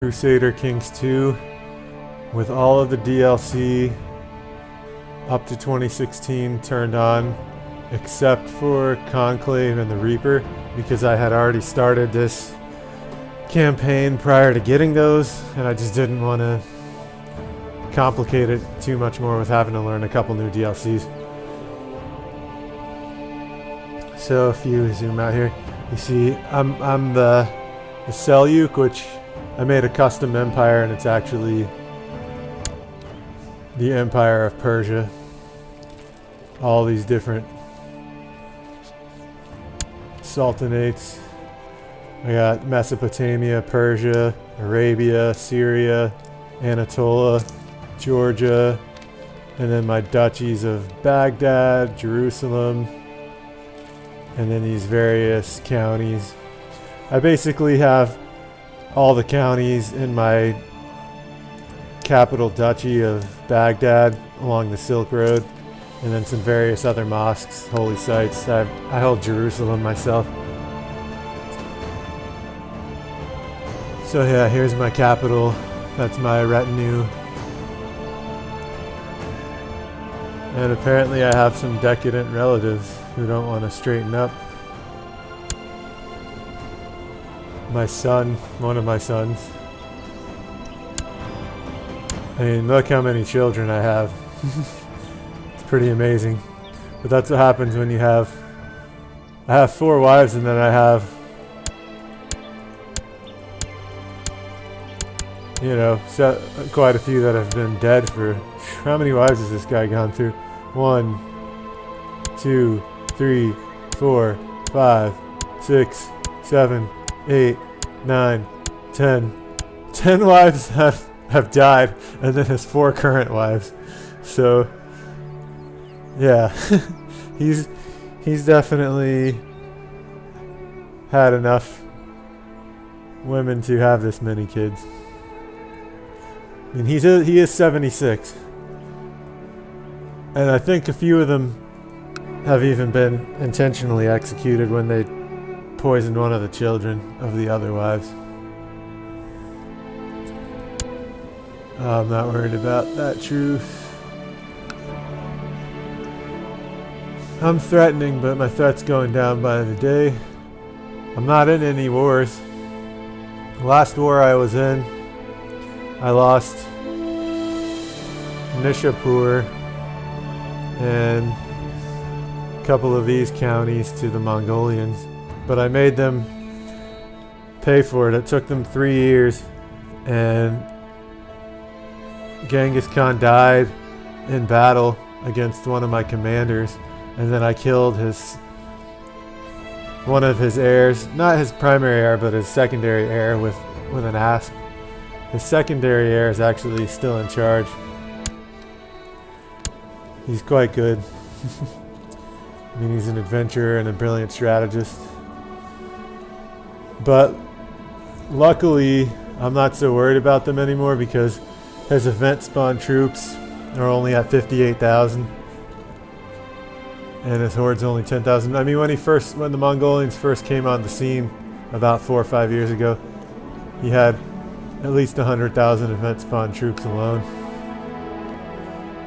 Crusader Kings 2 with all of the DLC up to 2016 turned on, except for Conclave and the Reaper, because I had already started this campaign prior to getting those, and I just didn't want to complicate it too much more with having to learn a couple new DLCs. So if you zoom out here, you see I'm the Seljuk, which I made a custom empire, and it's actually the Empire of Persia. All these different sultanates. I got Mesopotamia, Persia, Arabia, Syria, Anatolia, Georgia, and then my duchies of Baghdad, Jerusalem, and then these various counties. I basically have all the counties in my capital duchy of Baghdad along the Silk Road, and then some various other mosques, holy sites. I hold Jerusalem myself. So yeah, here's my capital. That's my retinue. And apparently I have some decadent relatives who don't want to straighten up. My son, one of my sons. I mean, look how many children I have. It's pretty amazing. But that's what happens when you have... I have 4 wives, and then I have... you know, quite a few that have been dead for... How many wives has this guy gone through? 1, 2, 3, 4, 5, 6, 7, 8, 9, 10. 10 wives have died, and then his 4 current wives. So, yeah, he's definitely had enough women to have this many kids. I mean, he is 76, and I think a few of them have even been intentionally executed when they poisoned one of the children of the other wives. I'm not worried about that truth. I'm threatening, but my threat's going down by the day. I'm not in any wars. The last war I was in, I lost Nishapur and a couple of these counties to the Mongolians, but I made them pay for it. It took them 3 years, and Genghis Khan died in battle against one of my commanders, and then I killed one of his heirs, not his primary heir, but his secondary heir with an axe. His secondary heir is actually still in charge. He's quite good. I mean, he's an adventurer and a brilliant strategist. But luckily, I'm not so worried about them anymore, because his event spawn troops are only at 58,000. And his horde's only 10,000. I mean, when the Mongolians first came on the scene about 4 or 5 years ago, he had at least 100,000 event spawn troops alone.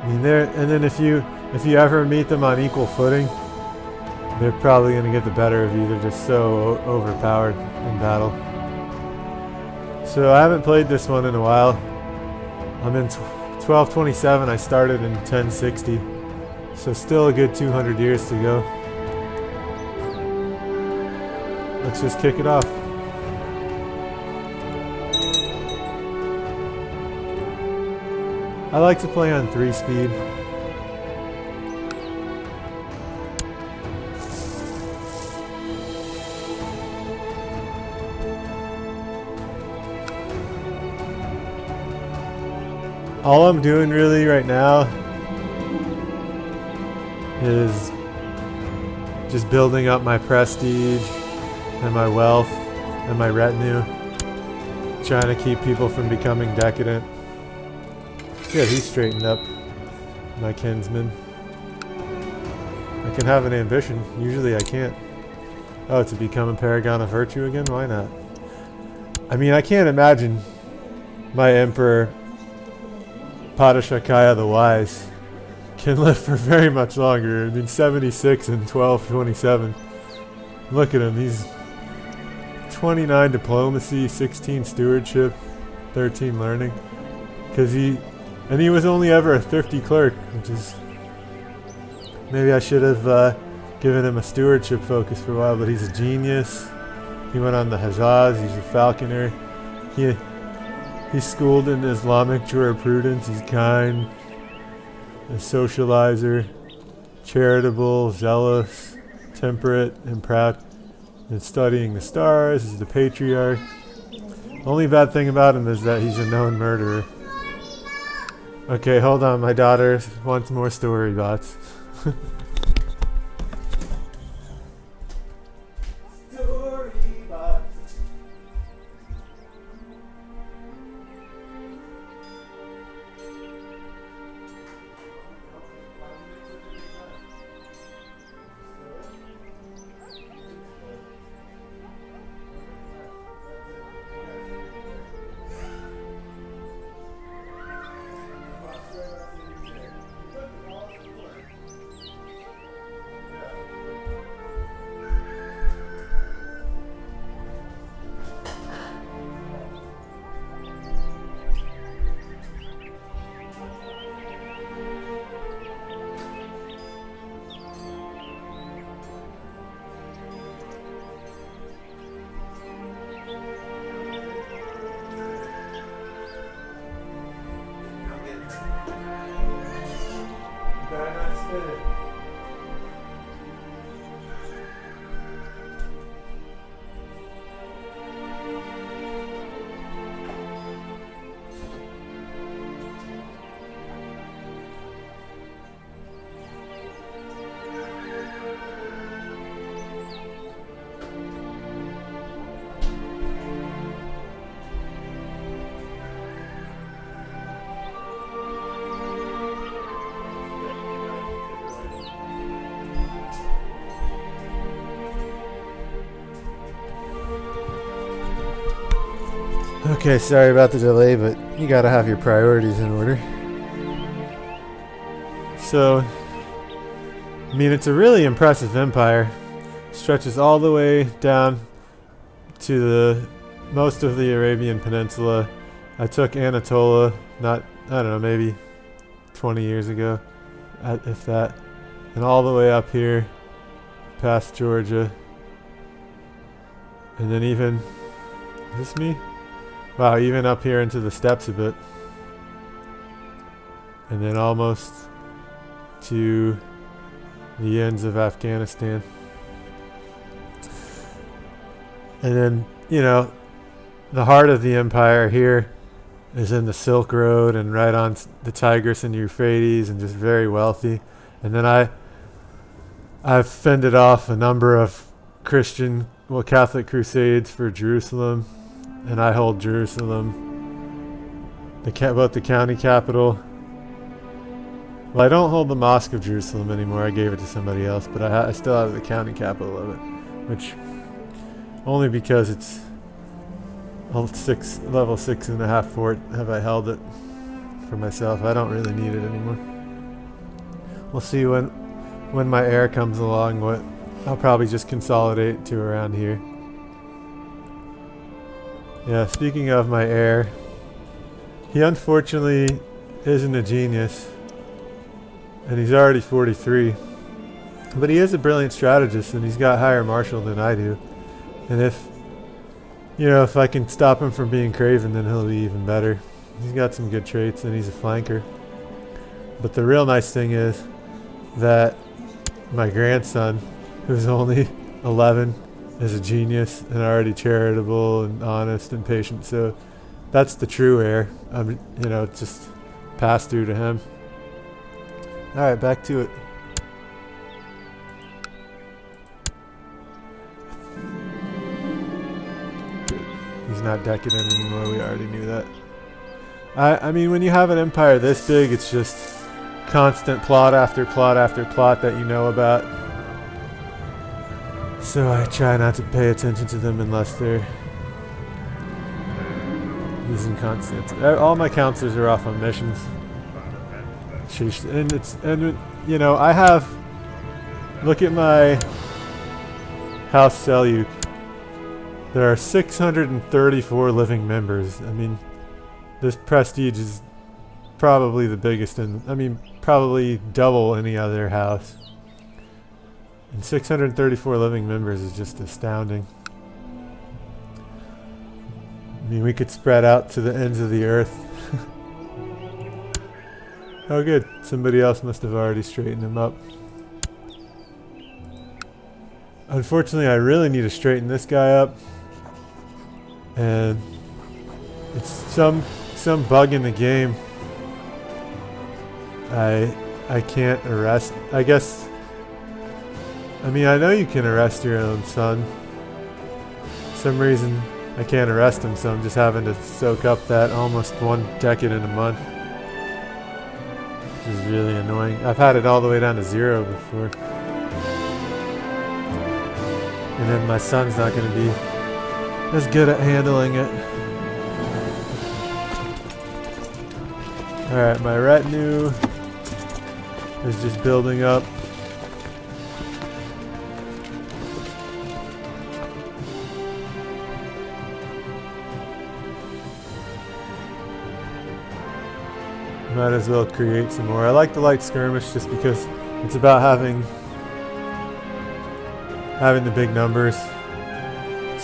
I mean, and then if you ever meet them on equal footing, they're probably going to get the better of you. They're just so overpowered in battle. So I haven't played this one in a while. I'm in 1227. I started in 1060. So still a good 200 years to go. Let's just kick it off. I like to play on 3-speed. All I'm doing really right now is just building up my prestige and my wealth and my retinue, trying to keep people from becoming decadent. Good, he's straightened up, my kinsman. I can have an ambition. Usually I can't. Oh, to become a paragon of virtue again? Why not? I mean, I can't imagine my emperor, Padashakaya the Wise, can live for very much longer. I mean, 76 and 1227. Look at him. He's 29 diplomacy, 16 stewardship, 13 learning. And he was only ever a thrifty clerk, which is, maybe I should have given him a stewardship focus for a while, but he's a genius. He went on the Hajjaz, he's a falconer. He's schooled in Islamic jurisprudence. He's kind, a socializer, charitable, zealous, temperate, and proud. And studying the stars, he's the patriarch. Only bad thing about him is that he's a known murderer. Okay, hold on, my daughter wants more story bots. Okay, sorry about the delay, but you gotta have your priorities in order. So, I mean, it's a really impressive empire. Stretches all the way down to the most of the Arabian Peninsula. I took Anatolia, I don't know, maybe 20 years ago, if that. And all the way up here, past Georgia. And then even, is this me? Wow, even up here into the steppes a bit. And then almost to the ends of Afghanistan. And then, you know, the heart of the empire here is in the Silk Road and right on the Tigris and Euphrates, and just very wealthy. And then I've fended off a number of Catholic crusades for Jerusalem. And I hold Jerusalem, both the county capital. Well, I don't hold the Mosque of Jerusalem anymore. I gave it to somebody else, but I still have the county capital of it, which only because it's level 6.5 fort have I held it for myself. I don't really need it anymore. We'll see when my heir comes along. I'll probably just consolidate to around here. Yeah, speaking of my heir, he unfortunately isn't a genius, and he's already 43, but he is a brilliant strategist, and he's got higher martial than I do. And if I can stop him from being craven, then he'll be even better. He's got some good traits, and he's a flanker. But the real nice thing is that my grandson, who's only 11, is a genius and already charitable and honest and patient. So that's the true heir. Just pass through to him. All right, back to it. He's not decadent anymore. We already knew that. I mean, when you have an empire this big, it's just constant plot after plot after plot that you know about. So I try not to pay attention to them unless they're, is in constant. All my counselors are off on missions. Sheesh. And you know, I have. Look at my House Seljuk. There are 634 living members. I mean, this prestige is probably the biggest, probably double any other house. And 634 living members is just astounding. I mean, we could spread out to the ends of the earth. Oh good, somebody else must have already straightened him up. Unfortunately, I really need to straighten this guy up. And it's some bug in the game. I can't arrest. I guess. I mean, I know you can arrest your own son. For some reason, I can't arrest him, so I'm just having to soak up that almost 1 decade in a month. Which is really annoying. I've had it all the way down to 0 before. And then my son's not going to be as good at handling it. Alright, my retinue is just building up. Might as well create some more. I like the light skirmish just because it's about having the big numbers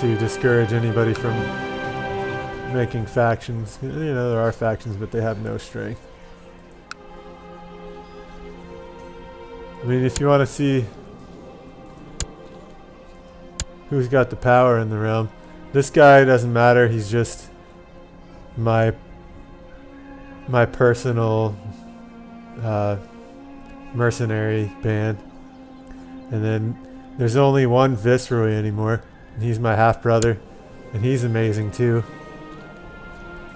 to discourage anybody from making factions. You know, there are factions, but they have no strength. I mean, if you want to see who's got the power in the realm, this guy doesn't matter. He's just my personal mercenary band. And then there's only one Viceroy anymore, and he's my half-brother, and he's amazing too.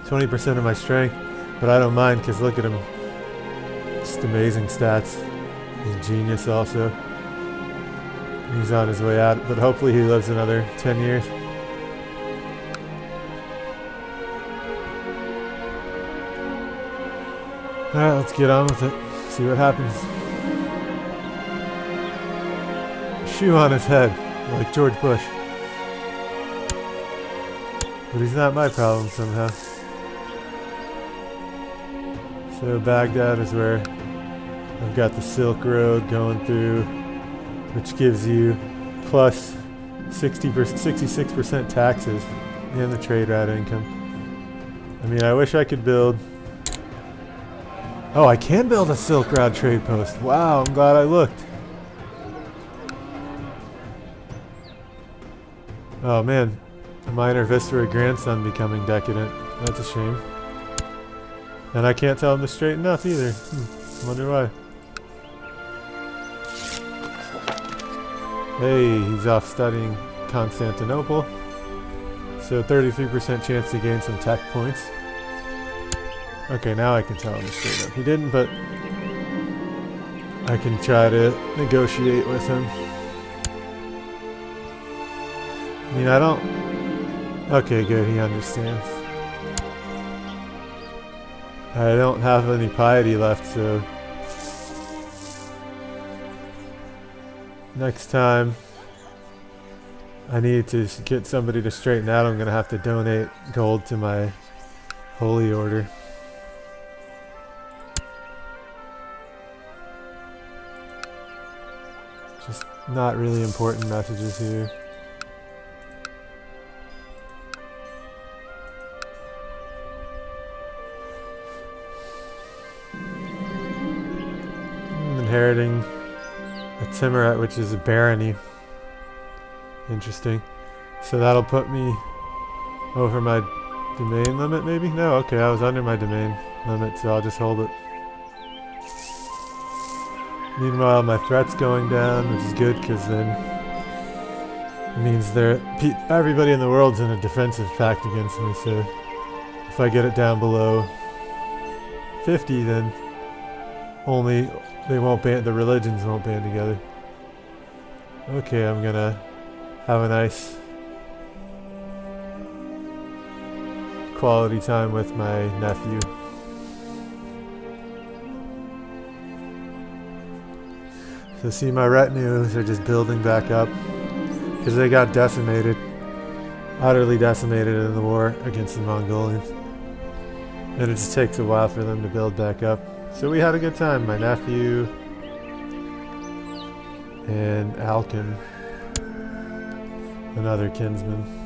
20% of my strength, but I don't mind because look at him. Just amazing stats. He's a genius also. He's on his way out, but hopefully he lives another 10 years. Alright, let's get on with it. See what happens. Shoe on his head, like George Bush. But he's not my problem somehow. So Baghdad is where I've got the Silk Road going through, which gives you plus 66% taxes and the trade route income. I mean, I wish I could build... Oh, I can build a Silk Route trade post. Wow, I'm glad I looked. Oh man, a minor Viceroy grandson becoming decadent. That's a shame. And I can't tell him to straighten up either. Wonder why. Hey, he's off studying Constantinople. So 33% chance to gain some tech points. Okay, now I can tell him to straighten up. He didn't, but I can try to negotiate with him. I mean, I don't... Okay, good, he understands. I don't have any piety left, so... Next time I need to get somebody to straighten out, I'm going to have to donate gold to my holy order. Just not really important messages here. I'm inheriting a Timurat, which is a barony. Interesting. So that'll put me over my domain limit, maybe? No, okay, I was under my domain limit, so I'll just hold it. Meanwhile, my threat's going down, which is good, because then it means everybody in the world's in a defensive pact against me, so if I get it down below 50, then the religions won't band together. Okay, I'm gonna have a nice quality time with my nephew. So see, my retinues are just building back up because they got decimated, utterly decimated in the war against the Mongolians. And it just takes a while for them to build back up. So we had a good time, my nephew and Alkin, another kinsman.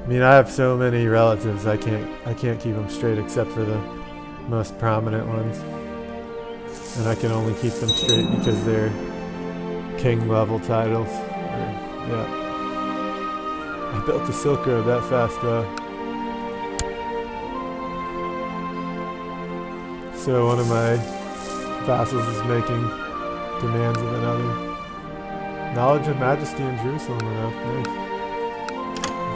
I mean, I have so many relatives, I can't keep them straight except for the most prominent ones. And I can only keep them straight because they're king level titles. Yeah. I built the Silk Road that fast, though. So one of my vassals is making demands of another. Knowledge of majesty in Jerusalem went up. Nice.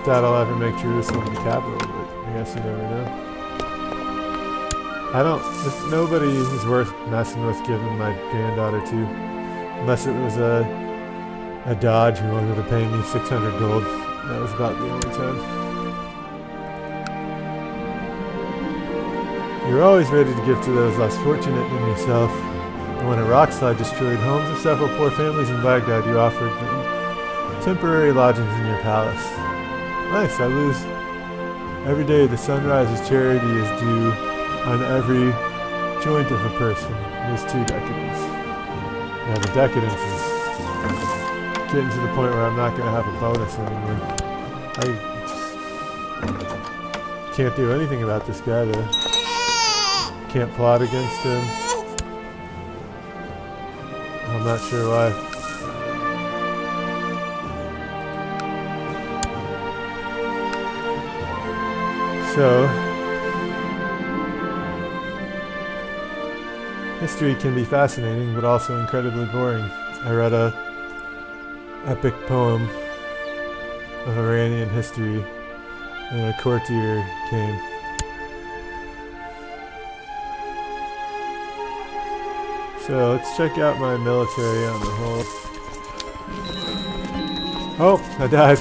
If that'll ever make Jerusalem the capital, but I guess you never know. Nobody is worth messing with giving my granddaughter to. Unless it was a Dodge who wanted to pay me 600 gold. That was about the only time. You're always ready to give to those less fortunate than yourself. And when a rockslide destroyed homes of several poor families in Baghdad, you offered them temporary lodgings in your palace. Nice, I lose. Every day the sunrise's charity is due on every joint of a person. There's 2 decadents. Yeah, the decadence is getting to the point where I'm not going to have a bonus anymore. I just can't do anything about this guy though. Can't plot against him. I'm not sure why. So, history can be fascinating, but also incredibly boring. I read a epic poem of Iranian history, and a courtier came. So let's check out my military on the whole. Oh, I died.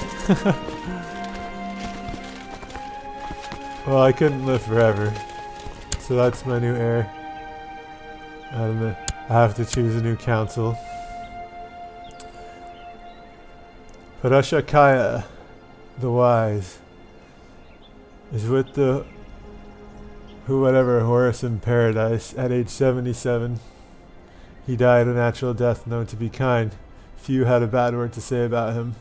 Well, I couldn't live forever, so that's my new heir. I have to choose a new council. Parashakaya, the wise, is with the whatever Horus in paradise at age 77. He died a natural death known to be kind. Few had a bad word to say about him.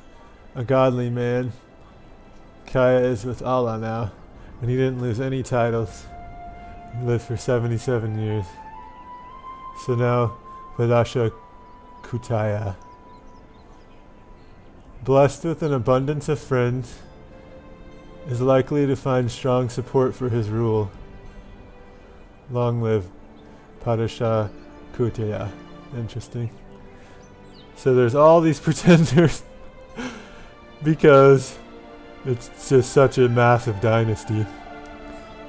A godly man. Kaya is with Allah now, and he didn't lose any titles. He lived for 77 years. So now, Vadasha Kutaya. Blessed with an abundance of friends, is likely to find strong support for his rule. Long live Padasha Kutaya. Interesting. So there's all these pretenders because it's just such a massive dynasty.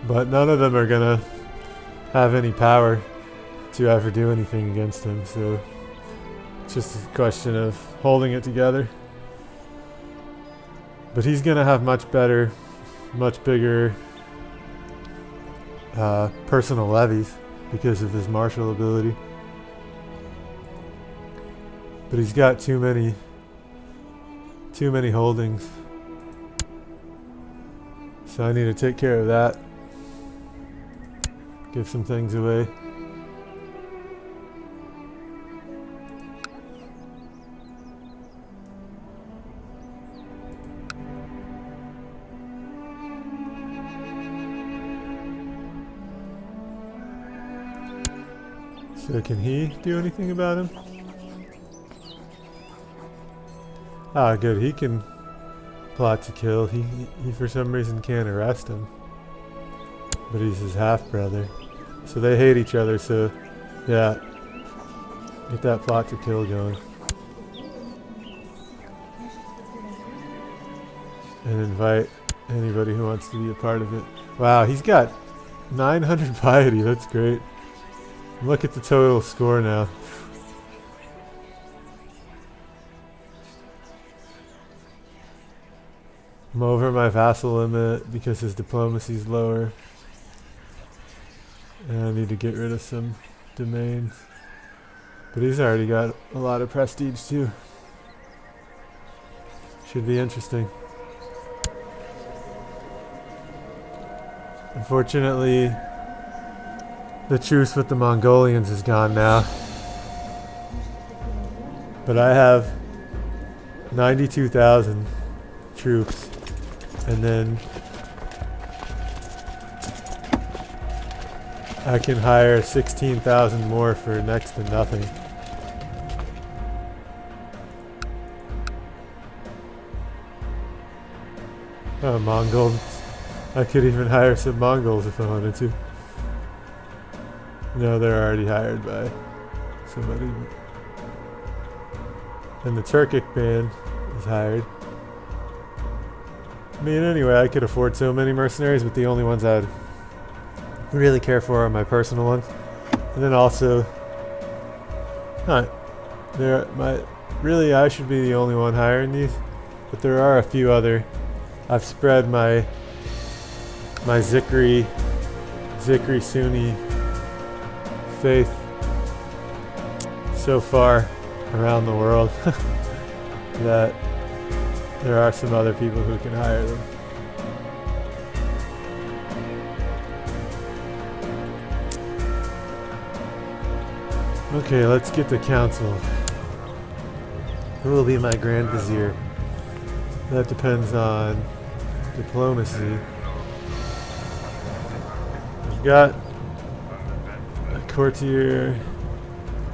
But none of them are gonna have any power to ever do anything against him, so it's just a question of holding it together. But he's gonna have much better, much bigger personal levies because of his martial ability. But he's got too many holdings. So I need to take care of that. Give some things away. So can he do anything about him? Ah, good. He can plot to kill. He for some reason can't arrest him. But he's his half-brother. So they hate each other, so yeah. Get that plot to kill going. And invite anybody who wants to be a part of it. Wow, he's got 900 piety. That's great. Look at the total score now. I'm over my vassal limit because his diplomacy is lower. And I need to get rid of some domains. But he's already got a lot of prestige too. Should be interesting. Unfortunately, the truce with the Mongolians is gone now. But I have 92,000 troops. And then I can hire 16,000 more for next to nothing. Oh, Mongols. I could even hire some Mongols if I wanted to. No, they're already hired by somebody. And the Turkic band is hired. I mean, anyway, I could afford so many mercenaries, but the only ones I'd really care for are my personal ones. And then also, really I should be the only one hiring these, but there are a few other. I've spread my Zikri Sunni faith so far around the world that there are some other people who can hire them. Okay, let's get the council. Who will be my Grand Vizier? That depends on diplomacy. I've got a courtier,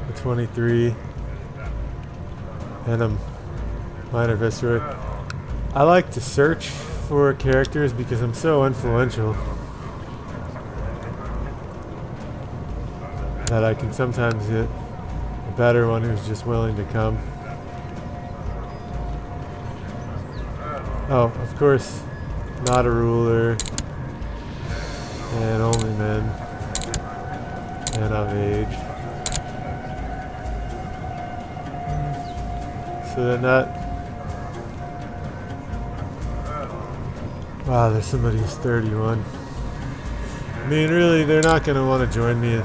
a 23, and a minor viceroy. I like to search for characters because I'm so influential that I can sometimes get a better one who's just willing to come. Oh, of course, not a ruler, and only men, and of age. So then that... Wow, there's somebody who's 31. I mean, really, they're not going to want to join me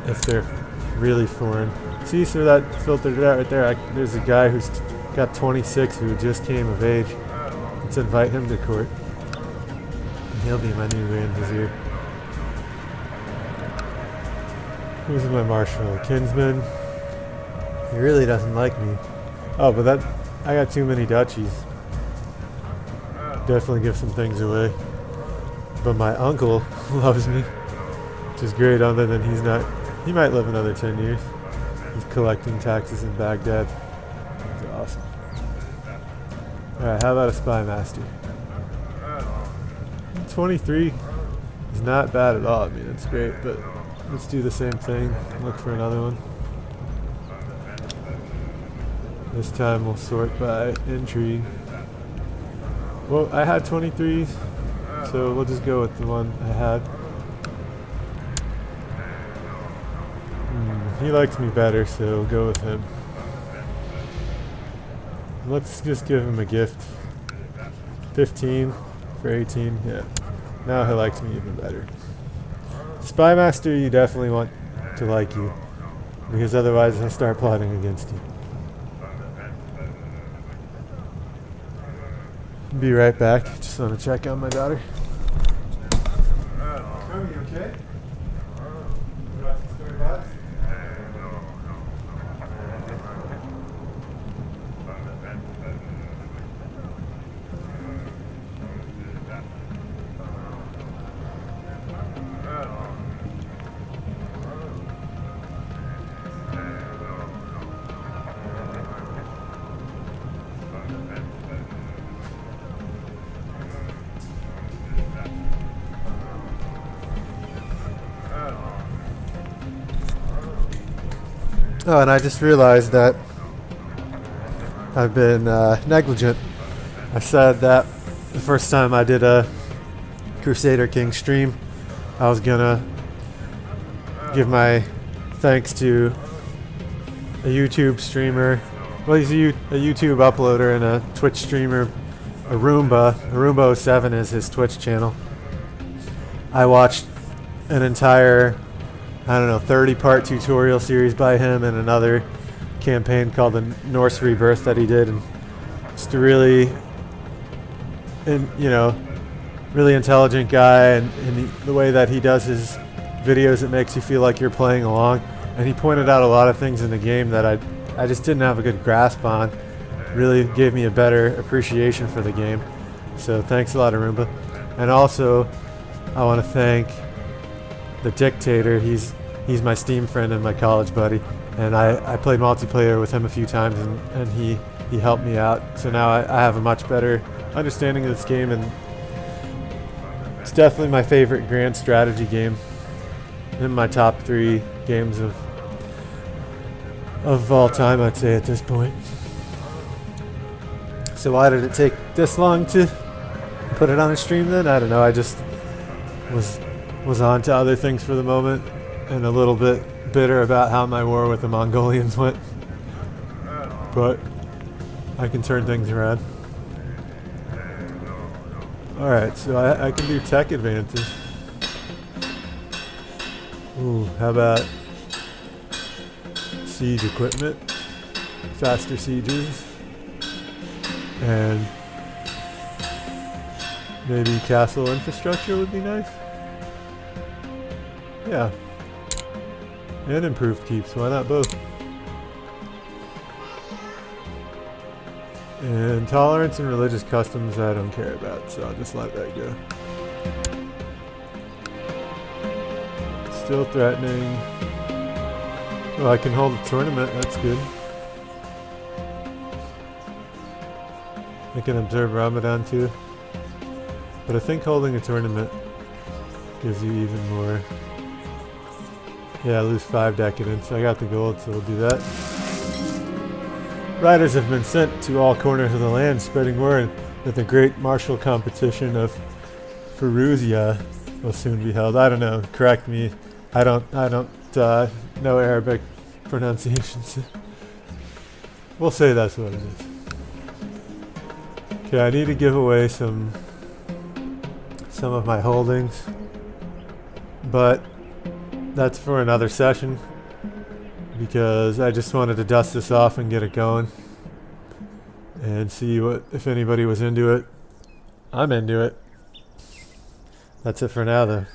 if they're really foreign. See, so that filtered it out right there. There's a guy who's got 26 who just came of age. Let's invite him to court. And he'll be my new Grand Vizier. Who's my marshal? Kinsman. He really doesn't like me. Oh, but I got too many duchies. Definitely give some things away. But my uncle loves me, which is great, other than he might live another 10 years. He's collecting taxes in Baghdad. It's awesome. Alright, how about a spy master? 23 is not bad at all. I mean, it's great, but let's do the same thing. Look for another one. This time we'll sort by intrigue. Well, I had 23s, so we'll just go with the one I had. He likes me better, so we'll go with him. Let's just give him a gift. 15 for 18, yeah. Now he likes me even better. Spy Master, you definitely want to like you, because otherwise he'll start plotting against you. Be right back. Just want to check on my daughter. Are you okay? Oh, and I just realized that I've been negligent. I said that the first time I did a Crusader King stream, I was gonna give my thanks to a YouTube streamer Well, he's a YouTube uploader and a Twitch streamer. Arumba07 is his Twitch channel. I watched an entire, 30-part tutorial series by him and another campaign called the Norse Rebirth that he did, and just a really intelligent guy, and the way that he does his videos, it makes you feel like you're playing along. And he pointed out a lot of things in the game that I just didn't have a good grasp on. Really gave me a better appreciation for the game. So thanks a lot, Arumba. And also, I want to thank the Dictator. He's my Steam friend and my college buddy. And I played multiplayer with him a few times, and he helped me out. So now I have a much better understanding of this game, and it's definitely my favorite grand strategy game. In my top 3 games of all time, I'd say, at this point. So why did it take this long to put it on a stream then? I don't know. I just was on to other things for the moment, and a little bit bitter about how my war with the Mongolians went. But I can turn things around. Alright, so I can do tech advances. Ooh, how about siege equipment? Faster sieges. And maybe castle infrastructure would be nice. Yeah. And improved keeps, why not both? And tolerance and religious customs I don't care about, so I'll just let that go. Still threatening. Well, I can hold a tournament, that's good. I can observe Ramadan too. But I think holding a tournament gives you even more. Yeah, I lose 5 decadence. I got the gold, so we'll do that. Riders have been sent to all corners of the land, spreading word that the great martial competition of Fallujah will soon be held. I don't know. Correct me. I don't know Arabic pronunciations. We'll say that's what it is. Okay, I need to give away some of my holdings, but that's for another session, because I just wanted to dust this off and get it going and see if anybody was into it. I'm into it. That's it for now though.